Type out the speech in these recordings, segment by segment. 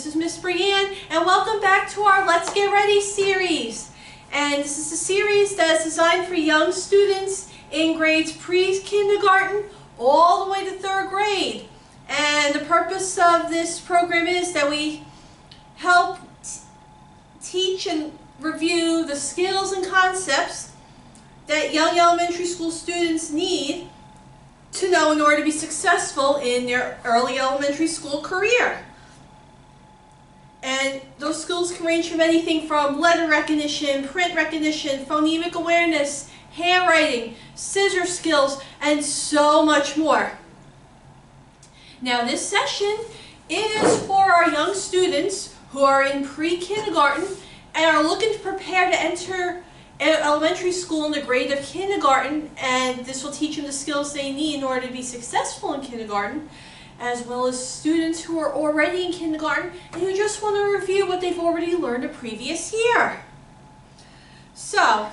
This is Miss Brianne, and welcome back to our Let's Get Ready series. And this is a series that's designed for young students in grades pre-kindergarten all the way to 3rd grade. And the purpose of this program is that we help teach and review the skills and concepts that young elementary school students need to know in order to be successful in their early elementary school career. And those skills can range from anything from letter recognition, print recognition, phonemic awareness, handwriting, scissor skills, and so much more. Now this session is for our young students who are in pre-kindergarten and are looking to prepare to enter elementary school in the grade of kindergarten, and this will teach them the skills they need in order to be successful in kindergarten, as well as students who are already in kindergarten and who just want to review what they've already learned the previous year. So,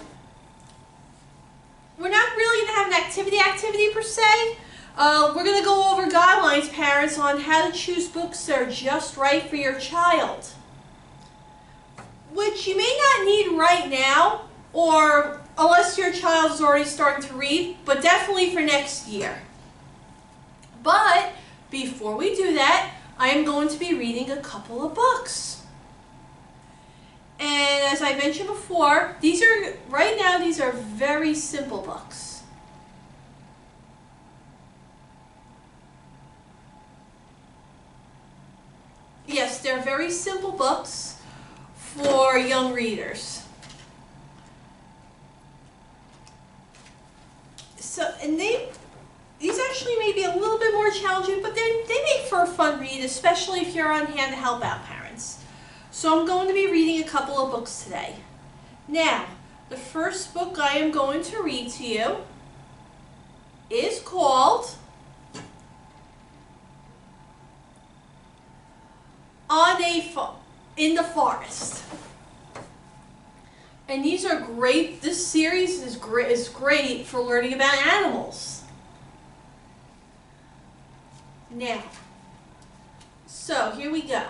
we're not really going to have an activity per se. We're going to go over guidelines, parents, on how to choose books that are just right for your child, which you may not need right now, or unless your child is already starting to read, but definitely for next year. But before we do that, I am going to be reading a couple of books. And as I mentioned before, right now these are very simple books. Yes, they're very simple books for young readers. And these actually may be a little bit more challenging, but they make for a fun read, especially if you're on hand to help out parents. So I'm going to be reading a couple of books today. Now, the first book I am going to read to you is called In the Forest. And these are great. This series is great for learning about animals. Now, so here we go.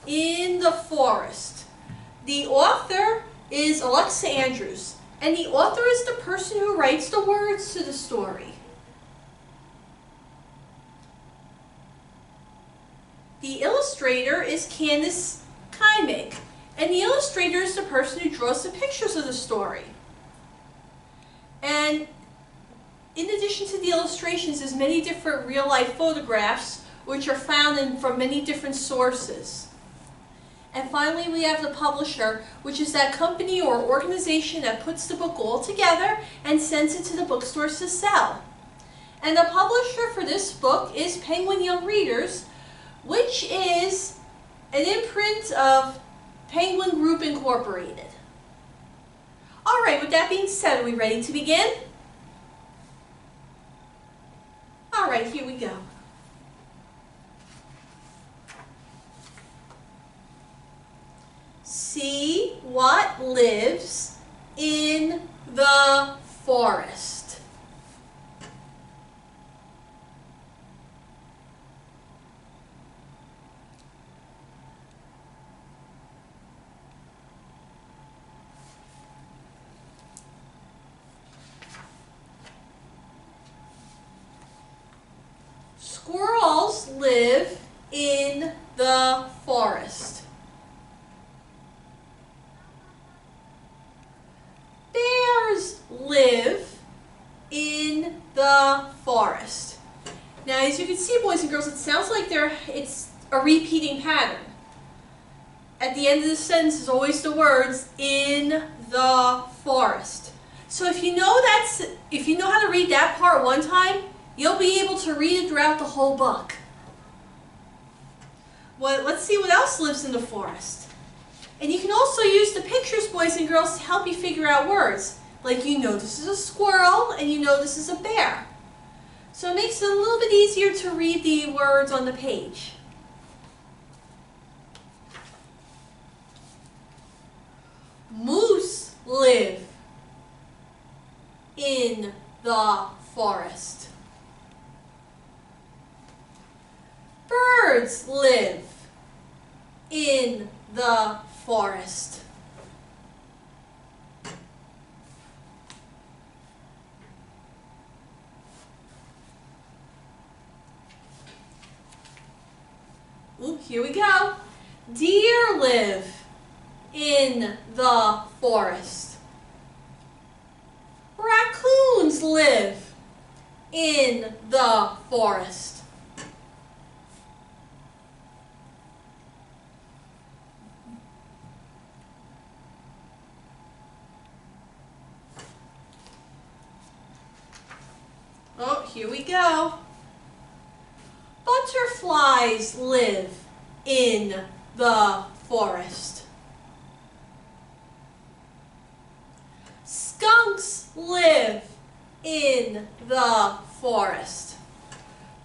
In the Forest. The author is Alexa Andrews, and the author is the person who writes the words to the story. The illustrator is Candice Keimig, and the illustrator is the person who draws the pictures of the story. And in addition to the illustrations, there's many different real-life photographs which are found from many different sources. And finally, we have the publisher, which is that company or organization that puts the book all together and sends it to the bookstores to sell. And the publisher for this book is Penguin Young Readers, which is an imprint of Penguin Group Incorporated. All right, with that being said, are we ready to begin? All right, here we go. See what lives in the forest. Squirrels live in the forest. Bears live in the forest. Now, as you can see, boys and girls, it sounds like it's a repeating pattern. At the end of the sentence is always the words "in the forest." So if you know how to read that part one time, you'll be able to read it throughout the whole book. Well, let's see what else lives in the forest. And you can also use the pictures, boys and girls, to help you figure out words. Like, this is a squirrel, and this is a bear. So it makes it a little bit easier to read the words on the page. Moose live in the forest. birds live in the forest? Ooh, here we go. Deer live in the forest. Raccoons live in the forest. Oh, here we go. Butterflies live in the forest. Skunks live in the forest.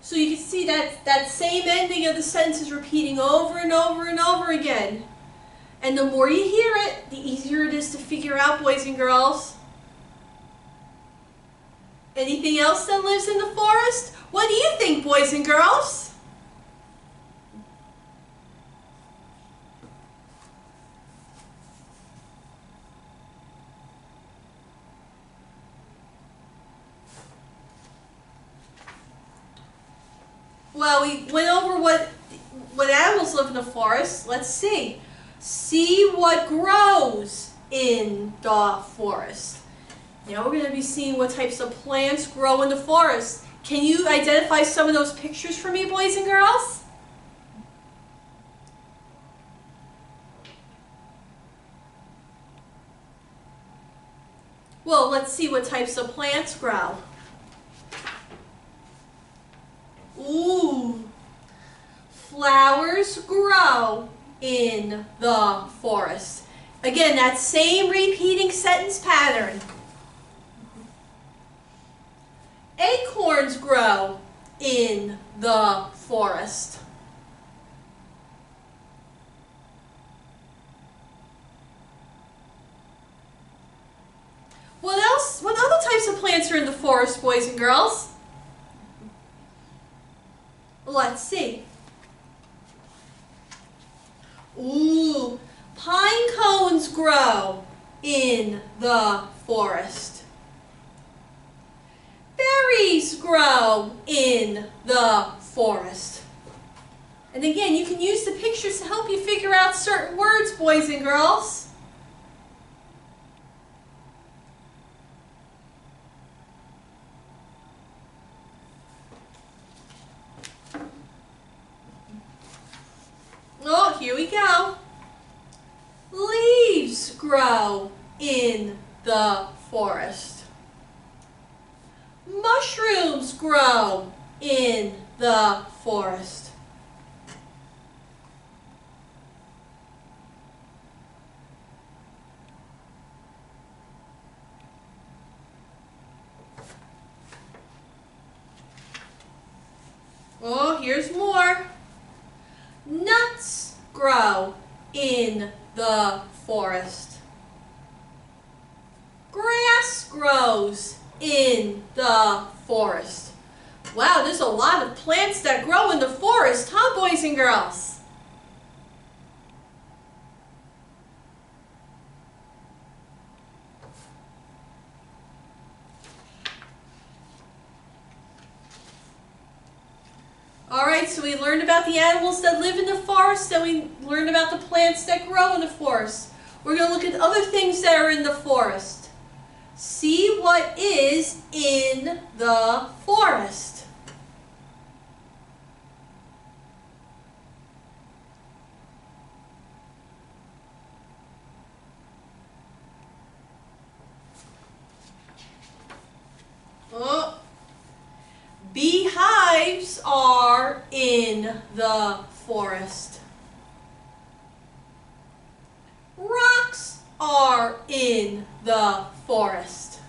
So you can see that same ending of the sentence is repeating over and over and over again. And the more you hear it, the easier it is to figure out, boys and girls. Anything else that lives in the forest? What do you think, boys and girls? Well, we went over what animals live in the forest. Let's see. See what grows in the forest. Now we're going to be seeing what types of plants grow in the forest. Can you identify some of those pictures for me, boys and girls? Well, let's see what types of plants grow. Ooh, flowers grow in the forest. Again, that same repeating sentence pattern. Acorns grow in the forest. What else? What other types of plants are in the forest, boys and girls? Let's see. Ooh, pine cones grow in the forest. Berries grow in the forest. And again, you can use the pictures to help you figure out certain words, boys and girls. Oh, here we go. Leaves grow in the forest. Mushrooms grow in the forest. Oh, here's more. Nuts grow in the forest. Grass grows in the forest. Wow, there's a lot of plants that grow in the forest, huh, boys and girls? Alright, so we learned about the animals that live in the forest, and we learned about the plants that grow in the forest. We're going to look at other things that are in the forest. See what is in the forest. Oh. Beehives are in the forest. Rocks are in the forest.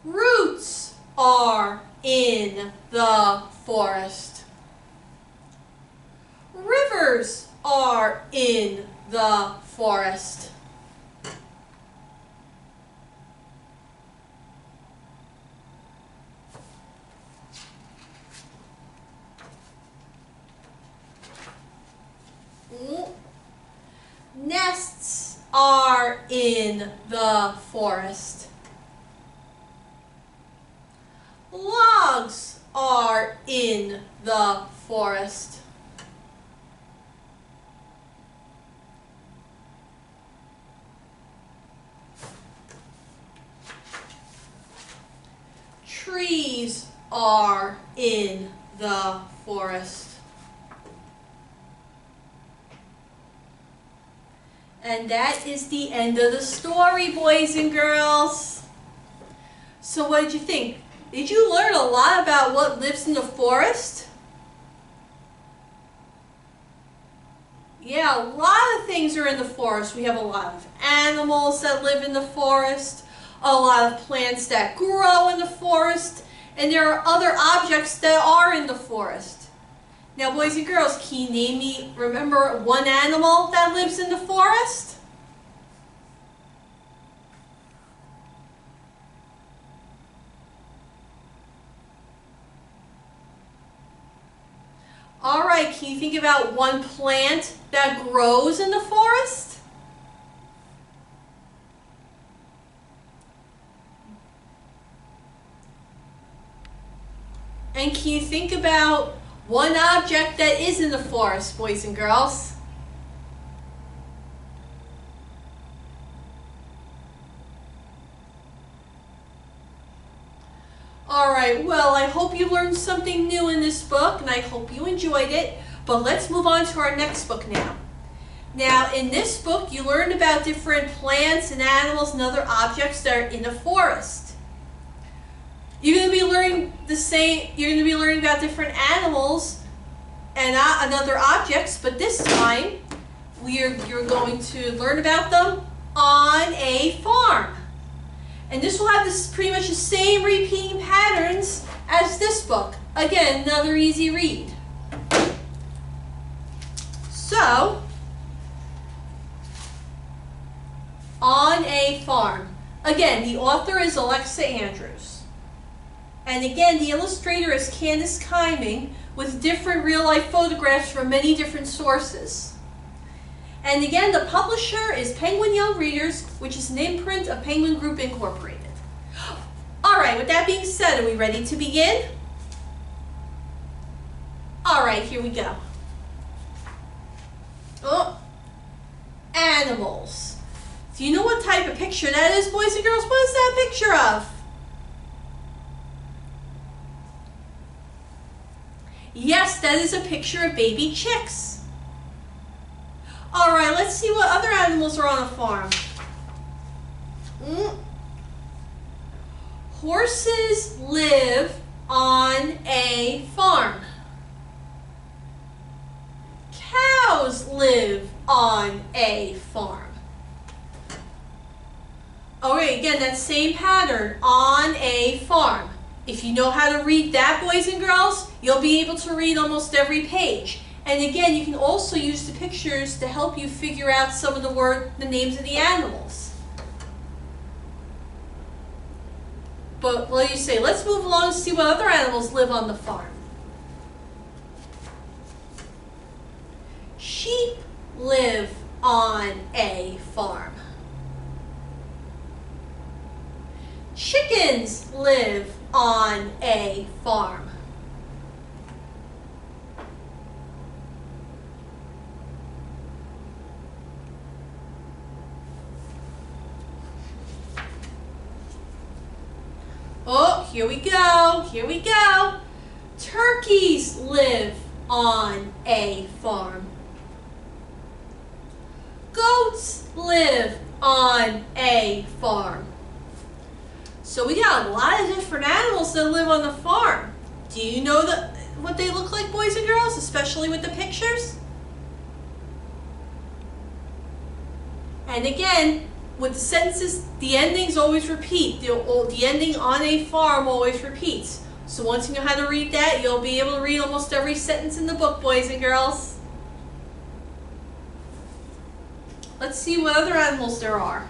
Roots are in the forest. Rivers are in the forest. in the forest. Logs are in the forest. Trees are in the forest. And that is the end of the story, boys and girls. So what did you think? Did you learn a lot about what lives in the forest? Yeah, a lot of things are in the forest. We have a lot of animals that live in the forest, a lot of plants that grow in the forest, and there are other objects that are in the forest. Now, boys and girls, can you name me, remember one animal that lives in the forest? All right, can you think about one plant that grows in the forest? And can you think about one object that is in the forest, boys and girls? Alright, well, I hope you learned something new in this book, and I hope you enjoyed it. But let's move on to our next book now. Now, in this book, you learned about different plants and animals and other objects that are in the forest. You're going to be learning you're going to be learning about different animals and other objects, but this time you're going to learn about them on a farm. And this will have pretty much the same repeating patterns as this book. Again, another easy read. So, on a farm. Again, the author is Alexa Andrews. And again, the illustrator is Candice Keimig, with different real-life photographs from many different sources. And again, the publisher is Penguin Young Readers, which is an imprint of Penguin Group Incorporated. Alright, with that being said, are we ready to begin? Alright, here we go. Oh, animals. Do you know what type of picture that is, boys and girls? What is that picture of? Yes, that is a picture of baby chicks. Alright, let's see what other animals are on a farm. Horses live on a farm. Cows live on a farm. Alright, again, that same pattern, on a farm. If you know how to read that, boys and girls, you'll be able to read almost every page. And again, you can also use the pictures to help you figure out some of the names of the animals. But what do you say? Let's move along and see what other animals live on the farm. Sheep live on a farm. Chickens live on a farm. Oh, here we go, here we go. Turkeys live on a farm. Goats live on a farm. So we got a lot of different animals that live on the farm. Do you know what they look like, boys and girls, especially with the pictures? And again, with the sentences, the endings always repeat. The ending on a farm always repeats. So once you know how to read that, you'll be able to read almost every sentence in the book, boys and girls. Let's see what other animals there are.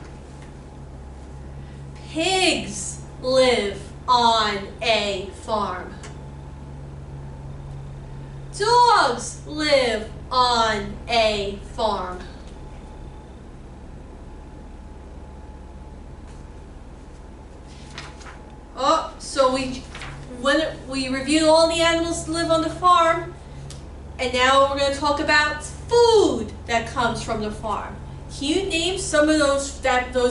Pigs live on a farm. Dogs live on a farm. Oh, so we reviewed all the animals that live on the farm, and now we're going to talk about food that comes from the farm. Can you name some of those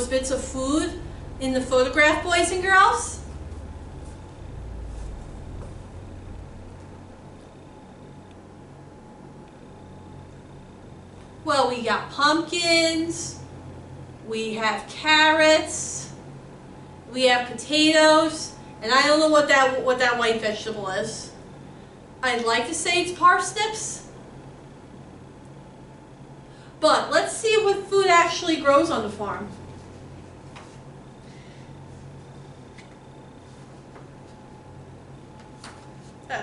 bits of food in the photograph, boys and girls? Well, we got pumpkins, we have carrots, we have potatoes, and I don't know what that white vegetable is. I'd like to say it's parsnips. But let's see what food actually grows on the farm.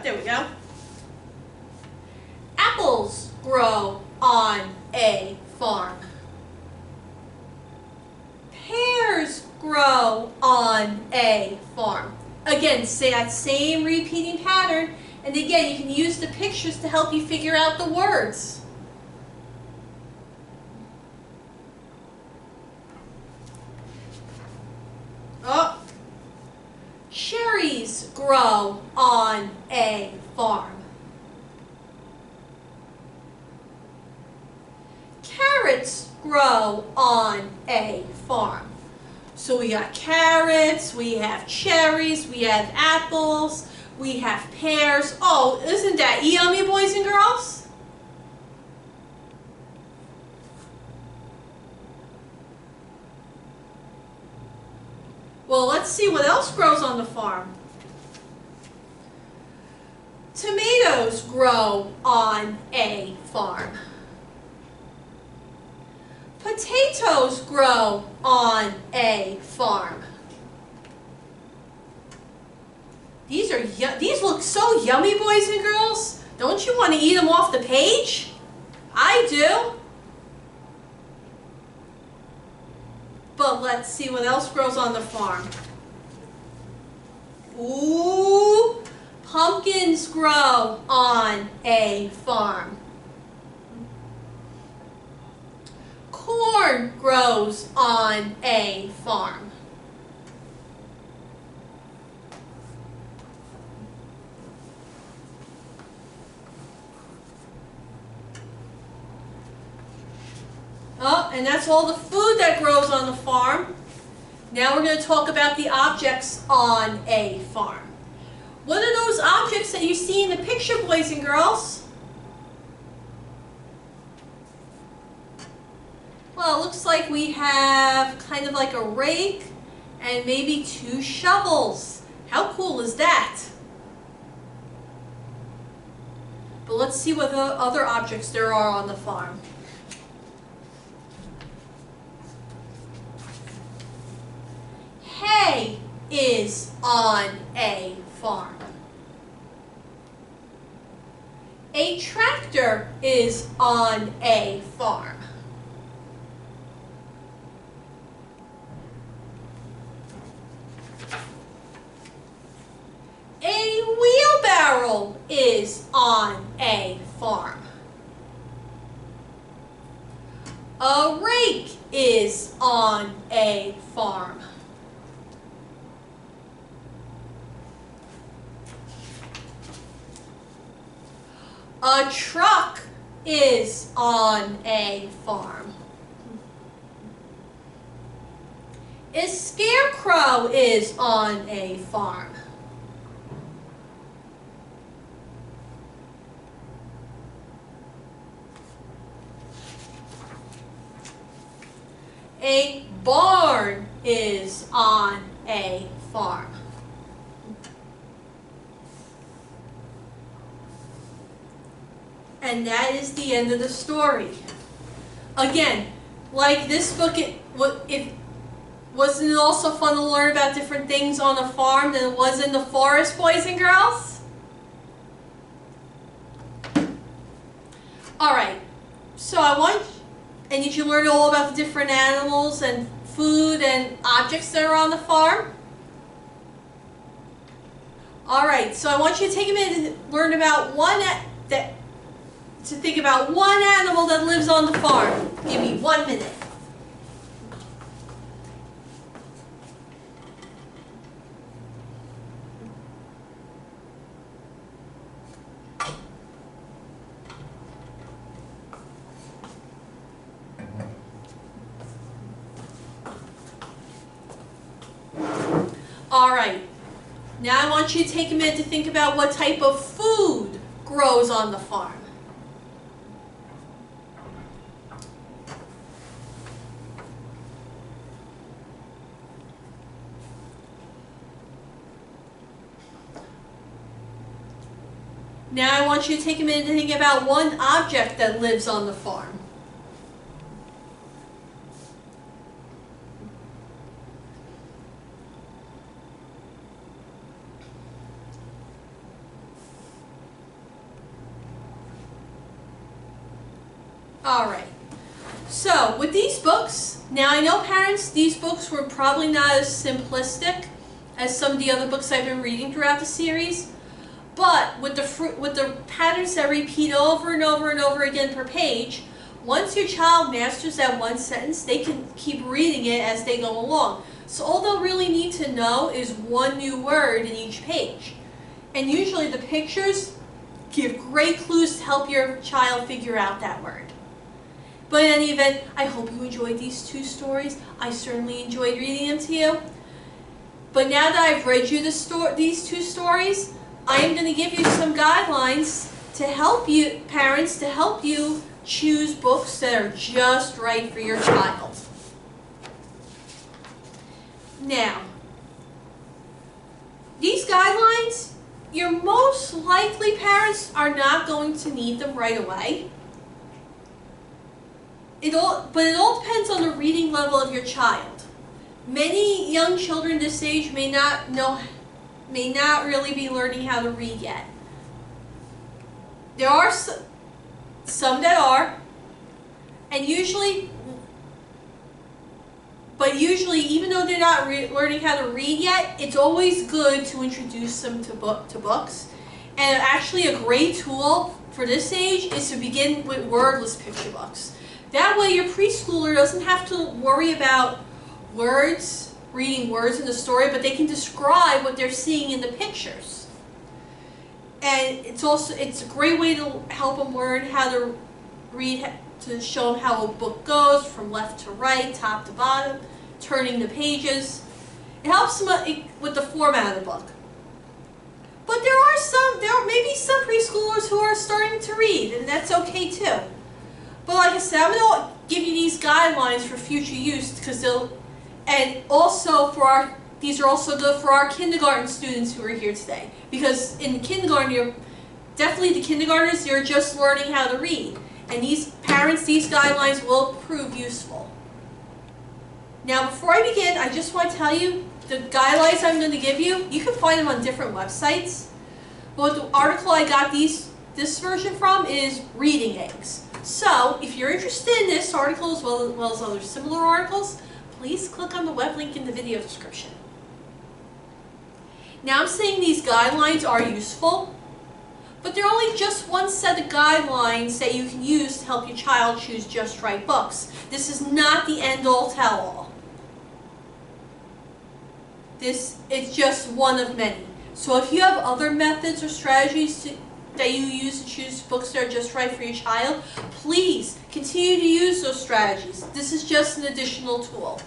There we go. Apples grow on a farm. Pears grow on a farm. Again, say that same repeating pattern, and again, you can use the pictures to help you figure out the words. Oh, cherries grow on a farm. Carrots grow on a farm. So we got carrots, we have cherries, we have apples, we have pears. Oh, isn't that yummy, boys and girls? Well, let's see what else grows on the farm. Tomatoes grow on a farm. Potatoes grow on a farm. These look so yummy, boys and girls. Don't you want to eat them off the page? I do. But let's see what else grows on the farm. Ooh, pumpkins grow on a farm. Corn grows on a farm. Oh, and that's all the food that grows on the farm. Now we're going to talk about the objects on a farm. What are those objects that you see in the picture, boys and girls? Well, it looks like we have kind of like a rake and maybe 2 shovels. How cool is that? But let's see what other objects there are on the farm. Hay is on a farm. A tractor is on a farm. A wheelbarrow is on a farm. A rake is on a farm. A truck is on a farm. A scarecrow is on a farm. A barn is on a farm. And that is the end of the story. Again, like this book, wasn't it also fun to learn about different things on a farm than it was in the forest, boys and girls? Alright, so I need you to learn all about the different animals and food and objects that are on the farm. Alright, so I want you to take a minute to learn about think about one animal that lives on the farm. Give me 1 minute. Alright, now I want you to take a minute to think about what type of food grows on the farm. Now I want you to take a minute to think about one object that lives on the farm. Alright, so with these books, now I know parents, these books were probably not as simplistic as some of the other books I've been reading throughout the series, but with the patterns that repeat over and over and over again per page, once your child masters that one sentence, they can keep reading it as they go along. So all they'll really need to know is one new word in each page. And usually the pictures give great clues to help your child figure out that word. But in any event, I hope you enjoyed these two stories. I certainly enjoyed reading them to you. But now that I've read you these two stories, I am going to give you some guidelines to help you, parents, to help you choose books that are just right for your child. Now, these guidelines, your most likely parents are not going to need them right away. But it all depends on the reading level of your child. Many young children this age may not really be learning how to read yet. There are some that are, and usually, even though they're not learning how to read yet, it's always good to introduce them to books. And actually a great tool for this age is to begin with wordless picture books. That way your preschooler doesn't have to worry about reading words in the story, but they can describe what they're seeing in the pictures. And it's a great way to help them learn how to read, to show them how a book goes from left to right, top to bottom, turning the pages. It helps them with the format of the book. But there may be some preschoolers who are starting to read, and that's okay too. But like I said, I'm going to give you these guidelines for future use because these are also good for our kindergarten students who are here today. Because in kindergarten, definitely the kindergartners, you're just learning how to read. And these guidelines will prove useful. Now before I begin, I just want to tell you, the guidelines I'm going to give you, you can find them on different websites. But the article I got this version from is Reading Eggs. So, if you're interested in this article as well as other similar articles, please click on the web link in the video description. Now I'm saying these guidelines are useful, but they're only just one set of guidelines that you can use to help your child choose just right books. This is not the end-all tell-all. It's just one of many. So if you have other methods or strategies that you use to choose books that are just right for your child, please continue to use those strategies. This is just an additional tool.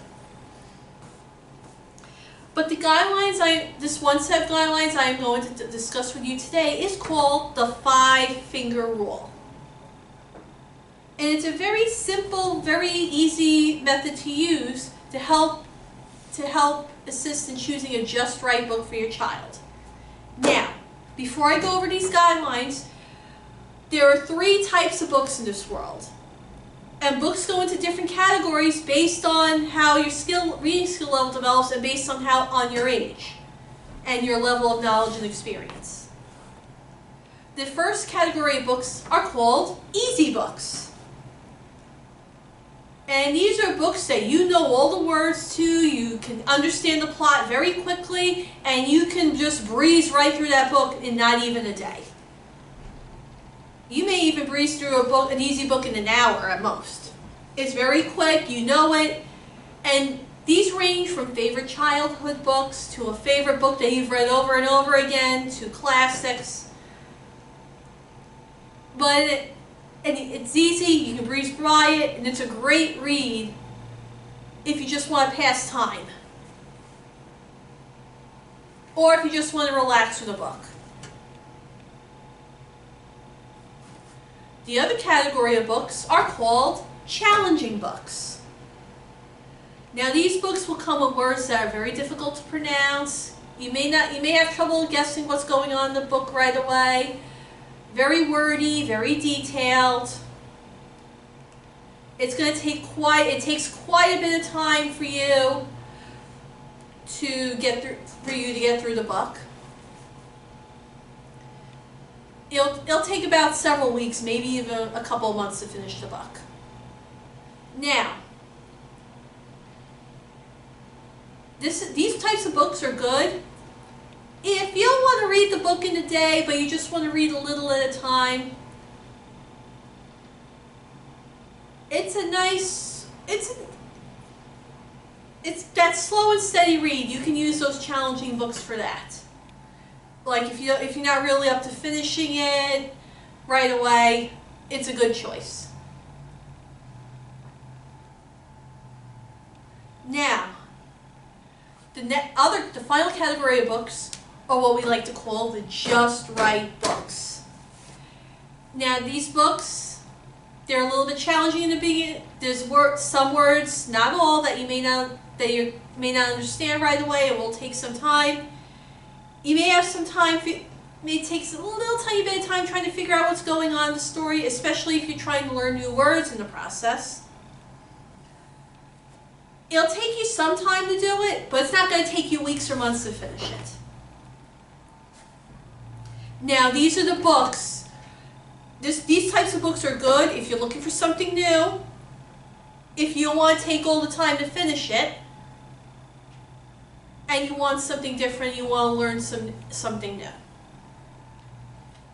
But the guidelines, this one set of guidelines I am going to discuss with you today is called the 5-finger rule. And it's a very simple, very easy method to use to help assist in choosing a just right book for your child. Now, before I go over these guidelines, there are 3 types of books in this world. And books go into different categories based on how your reading skill level develops and based on your age and your level of knowledge and experience. The first category of books are called easy books. And these are books that you know all the words to, you can understand the plot very quickly, and you can just breeze right through that book in not even a day. You may even breeze through an easy book in an hour at most. It's very quick, you know it, and these range from favorite childhood books to a favorite book that you've read over and over again to classics. But it's easy, you can breeze by it, and it's a great read if you just want to pass time. or if you just want to relax with a book. The other category of books are called challenging books. Now these books will come with words that are very difficult to pronounce. You may have trouble guessing what's going on in the book right away. Very wordy, very detailed. It takes quite a bit of time for you to get through the book. It'll take about several weeks, maybe even a couple of months to finish the book. Now, these types of books are good if you don't want to read the book in a day, but you just want to read a little at a time. It's that slow and steady read. You can use those challenging books for that. Like if you're not really up to finishing it right away, it's a good choice. Now, the final category of books are what we like to call the just right books. Now these books, they're a little bit challenging in the beginning. There's some words, not all, that you may not understand right away. It will take some time. You may have some time. It may take a little tiny bit of time trying to figure out what's going on in the story, especially if you're trying to learn new words in the process. It'll take you some time to do it, but it's not going to take you weeks or months to finish it. Now, these are the books. These types of books are good if you're looking for something new, if you don't want to take all the time to finish it, and you want something different, you want to learn something new.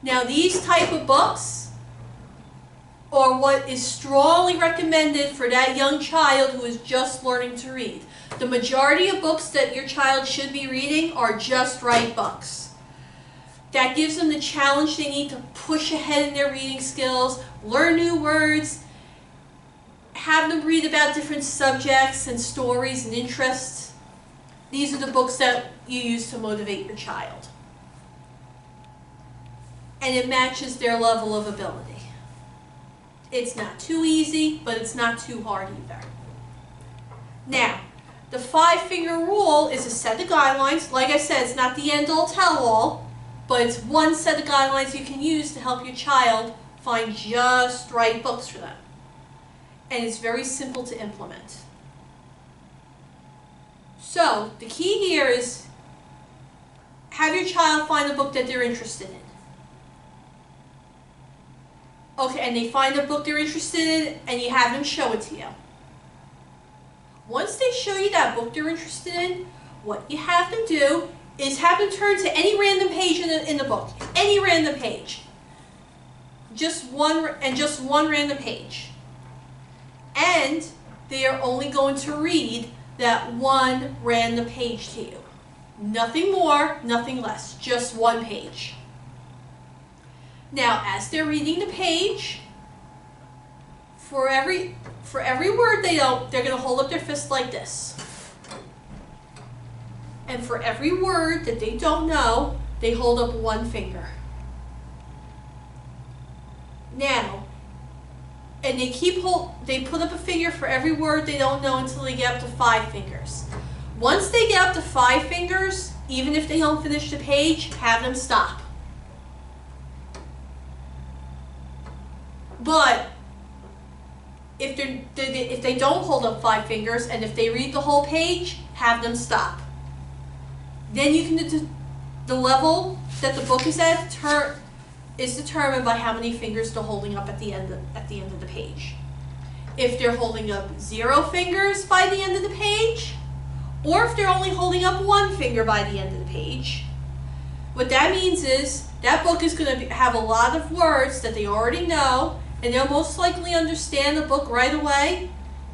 Now, these type of books are what is strongly recommended for that young child who is just learning to read. The majority of books that your child should be reading are just right books. That gives them the challenge they need to push ahead in their reading skills, learn new words, have them read about different subjects and stories and interests. These are the books that you use to motivate your child. And it matches their level of ability. It's not too easy, but it's not too hard either. Now, the 5-finger rule is a set of guidelines. Like I said, it's not the end-all tell-all, but it's one set of guidelines you can use to help your child find just right books for them. And it's very simple to implement. So, the key here is have your child find a book that they're interested in. Okay, and they find a book they're interested in, and you have them show it to you. Once they show you that book they're interested in, what you have them do is have them turn to any random page in the book. Any random page. Just one random page. And they are only going to read that one random page to you. Nothing more, nothing less. Just one page. Now, as they're reading the page, for every word they don't, they're going to hold up their fist like this. And for every word that they don't know, they hold up one finger. Now, and they put up a finger for every word they don't know until they get up to 5 fingers. Once they get up to 5 fingers, even if they don't finish the page, have them stop. But if they don't hold up 5 fingers and if they read the whole page, have them stop. Then you can the level that the book is at is determined by how many fingers they're holding up at the end of the page. If they're holding up 0 fingers by the end of the page, or if they're only holding up 1 finger by the end of the page, what that means is that book is going to have a lot of words that they already know, and they'll most likely understand the book right away,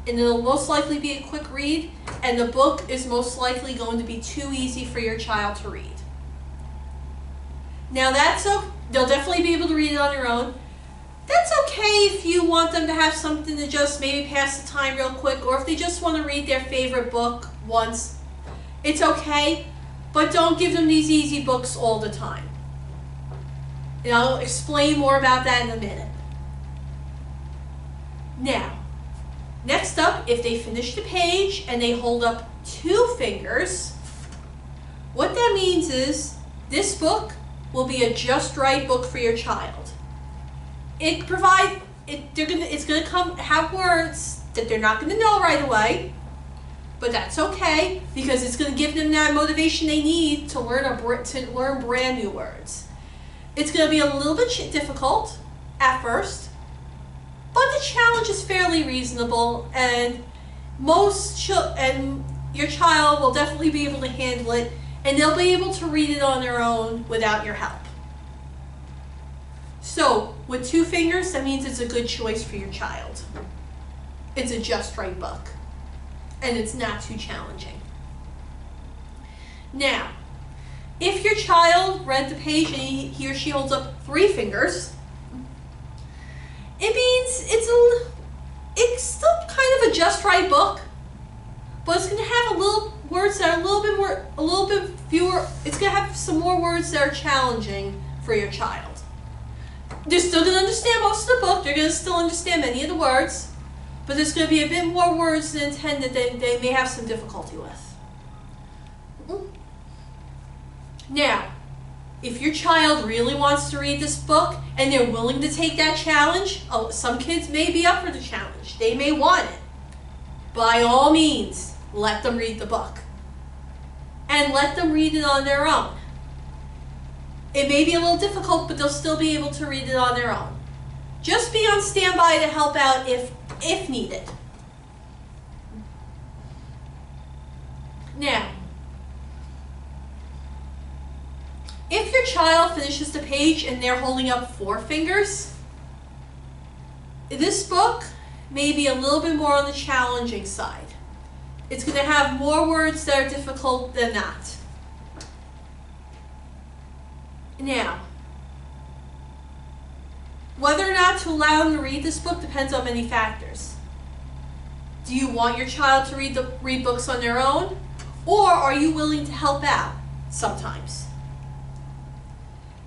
and it'll most likely be a quick read, and the book is most likely going to be too easy for your child to read. Now they'll definitely be able to read it on their own. That's okay if you want them to have something to just maybe pass the time real quick, or if they just want to read their favorite book once. It's okay, but don't give them these easy books all the time. And I'll explain more about that in a minute. Now, next up, if they finish the page and they hold up 2 fingers, what that means is this book will be a just right book for your child. It's going to have words that they're not going to know right away, but that's okay because it's going to give them that motivation they need to learn brand new words. It's going to be a little bit difficult at first, but the challenge is fairly reasonable, and your child will definitely be able to handle it, and they'll be able to read it on their own without your help. So, with 2 fingers, that means it's a good choice for your child. It's a just right book, and it's not too challenging. Now, if your child read the page and he or she holds up 3 fingers, it means it's still kind of a just right book, but it's going to have words that are a little bit fewer. It's going to have some more words that are challenging for your child. They're still going to understand most of the book. They're going to still understand many of the words, but there's going to be a bit more words than intended that they may have some difficulty with. Now, if your child really wants to read this book and they're willing to take that challenge, some kids may be up for the challenge. They may want it. By all means, let them read the book. And let them read it on their own. It may be a little difficult, but they'll still be able to read it on their own. Just be on standby to help out if needed. Now, if your child finishes the page and they're holding up 4 fingers, this book may be a little bit more on the challenging side. It's going to have more words that are difficult than not. Now, whether or not to allow them to read this book depends on many factors. Do you want your child to read books on their own, or are you willing to help out sometimes?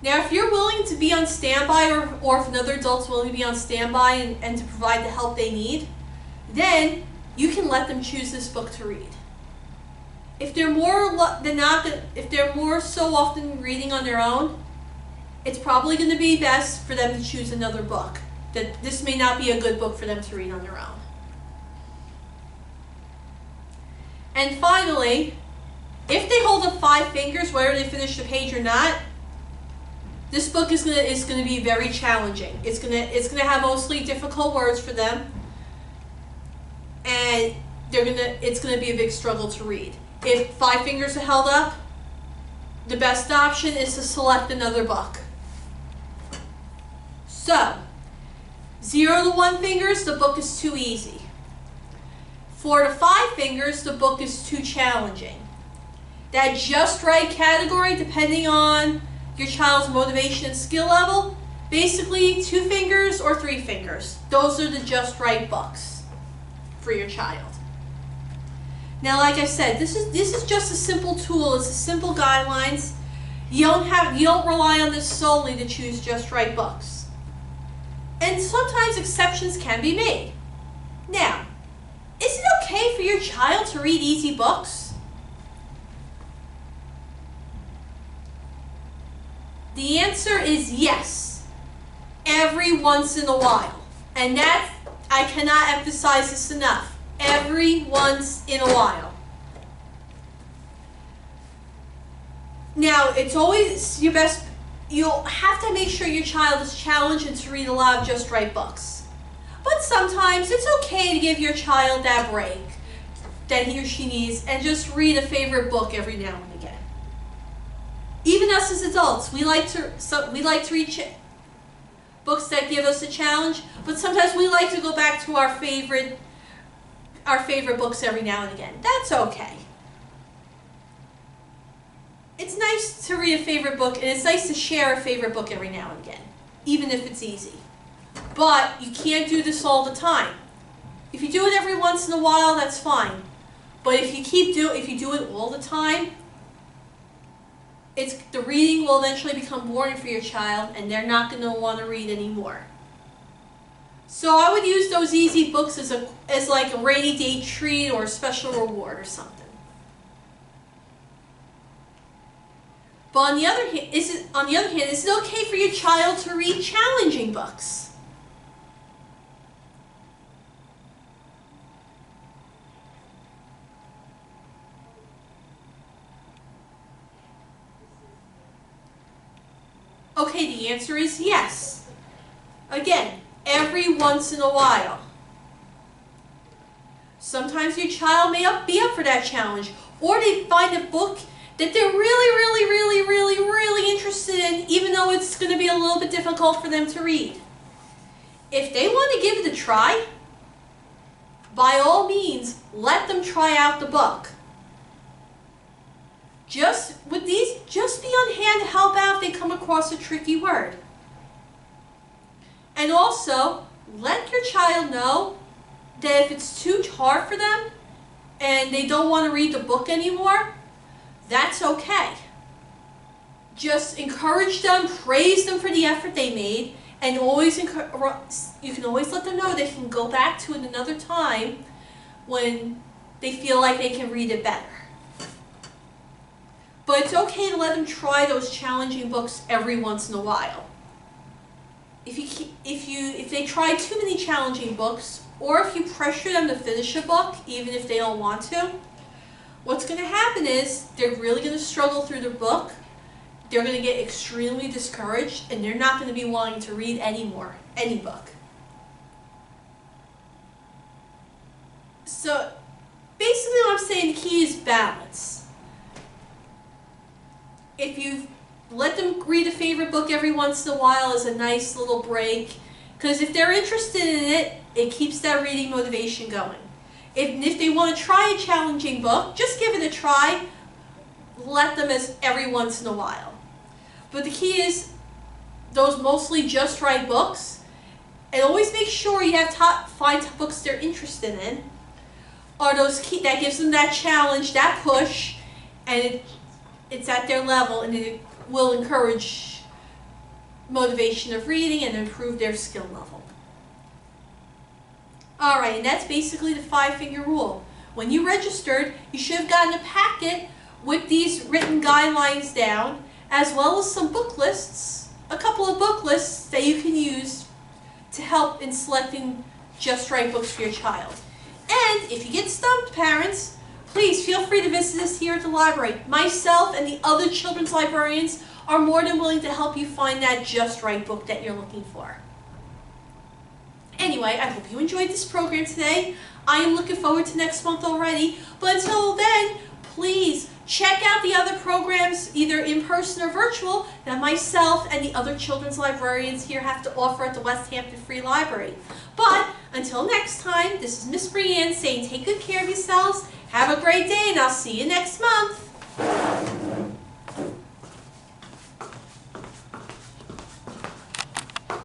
Now, if you're willing to be on standby, or if another adult's willing to be on standby and to provide the help they need, then you can let them choose this book to read. If they're if they're more so often reading on their own, it's probably going to be best for them to choose another book. That this may not be a good book for them to read on their own. And finally, if they hold up 5 fingers, whether they finish the page or not, this book is going to be very challenging. It's going to have mostly difficult words for them, and it's going to be a big struggle to read. If 5 fingers are held up, the best option is to select another book. So, 0 to 1 fingers, the book is too easy. 4 to 5 fingers, the book is too challenging. That just right category, depending on your child's motivation and skill level, basically 2 fingers or 3 fingers. Those are the just right books for your child. Now, like I said, this is just a simple tool. It's a simple guidelines. You don't rely on this solely to choose just right books. And sometimes exceptions can be made. Now, is it okay for your child to read easy books? The answer is yes, every once in a while. And that, I cannot emphasize this enough. Every once in a while. Now, it's always your best, you'll have to make sure your child is challenged and to read a lot of just right books. But sometimes it's okay to give your child that break that he or she needs and just read a favorite book every now and again. Even us as adults, we like to read books that give us a challenge, but sometimes we like to go back to our favorite books every now and again. That's okay. It's nice to read a favorite book, and it's nice to share a favorite book every now and again, even if it's easy. But you can't do this all the time. If you do it every once in a while, that's fine. But if you do it all the time, the reading will eventually become boring for your child, and they're not going to want to read anymore. So I would use those easy books as like a rainy day treat or a special reward or something. But on the other hand, is it okay for your child to read challenging books? Okay, the answer is yes. Again, every once in a while. Sometimes your child may be up for that challenge, or they find a book that they're really interested in, even though it's going to be a little bit difficult for them to read. If they want to give it a try, by all means, let them try out the book. Just be on hand to help out if they come across a tricky word. And also, let your child know that if it's too hard for them and they don't want to read the book anymore, that's okay. Just encourage them, praise them for the effort they made, and you can always let them know they can go back to it another time when they feel like they can read it better. But it's okay to let them try those challenging books every once in a while. If they try too many challenging books, or if you pressure them to finish a book, even if they don't want to, what's going to happen is they're really going to struggle through the book. They're going to get extremely discouraged, and they're not going to be wanting to read any book. So basically what I'm saying, the key is balance. If you let them read a favorite book every once in a while as a nice little break, because if they're interested in it, it keeps that reading motivation going. If they want to try a challenging book, just give it a try. Let them as every once in a while. But the key is those mostly just right books, and always make sure you have find books they're interested in, or that gives them that challenge, that push, and it's at their level, and it will encourage motivation of reading and improve their skill level. Alright, and that's basically the 5-finger rule. When you registered, you should have gotten a packet with these written guidelines down, as well as some book lists, a couple of book lists that you can use to help in selecting just right books for your child. And if you get stumped, parents, please feel free to visit us here at the library. Myself and the other children's librarians are more than willing to help you find that just right book that you're looking for. Anyway, I hope you enjoyed this program today. I am looking forward to next month already. But until then, please check out the other programs, either in person or virtual, that myself and the other children's librarians here have to offer at the Westhampton Free Library. But until next time, this is Miss Brianne saying take good care of yourselves. Have a great day, and I'll see you next month.